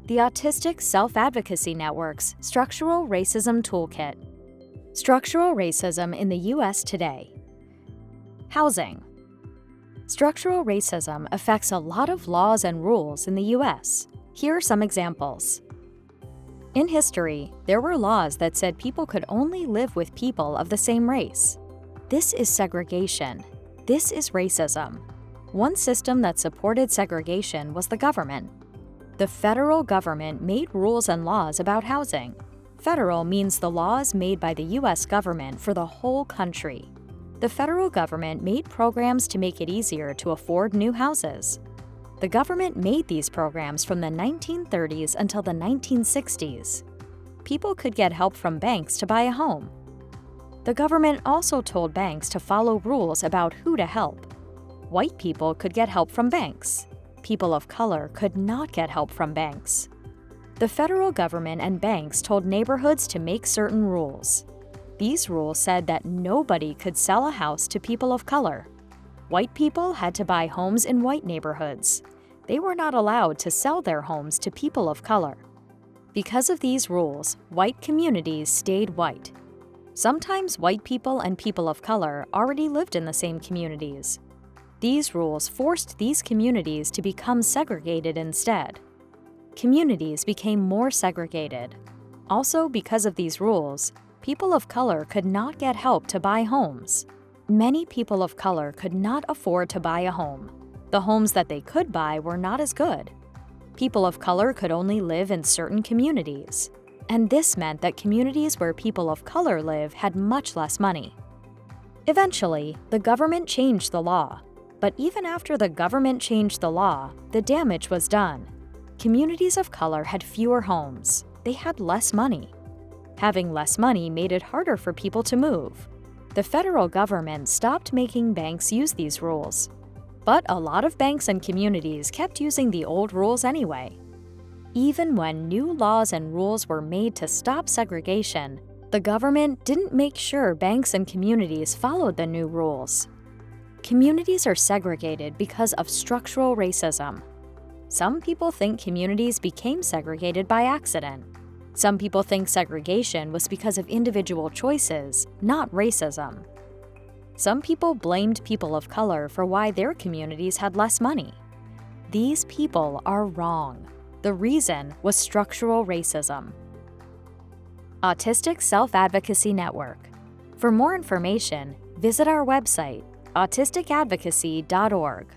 The Autistic Self-Advocacy Network's Structural Racism Toolkit. Structural racism in the U.S. today. Housing. Structural racism affects a lot of laws and rules in the U.S. Here are some examples. In history, there were laws that said people could only live with people of the same race. This is segregation. This is racism. One system that supported segregation was the government. The federal government made rules and laws about housing. Federal means the laws made by the U.S. government for the whole country. The federal government made programs to make it easier to afford new houses. The government made these programs from the 1930s until the 1960s. People could get help from banks to buy a home. The government also told banks to follow rules about who to help. White people could get help from banks. People of color could not get help from banks. The federal government and banks told neighborhoods to make certain rules. These rules said that nobody could sell a house to people of color. White people had to buy homes in white neighborhoods. They were not allowed to sell their homes to people of color. Because of these rules, white communities stayed white. Sometimes white people and people of color already lived in the same communities. These rules forced these communities to become segregated instead. Communities became more segregated. Also, because of these rules, people of color could not get help to buy homes. Many people of color could not afford to buy a home. The homes that they could buy were not as good. People of color could only live in certain communities. And this meant that communities where people of color live had much less money. Eventually, the government changed the law. But even after the government changed the law, the damage was done. Communities of color had fewer homes. They had less money. Having less money made it harder for people to move. The federal government stopped making banks use these rules. But a lot of banks and communities kept using the old rules anyway. Even when new laws and rules were made to stop segregation, the government didn't make sure banks and communities followed the new rules. Communities are segregated because of structural racism. Some people think communities became segregated by accident. Some people think segregation was because of individual choices, not racism. Some people blamed people of color for why their communities had less money. These people are wrong. The reason was structural racism. Autistic Self-Advocacy Network. For more information, visit our website, autisticadvocacy.org.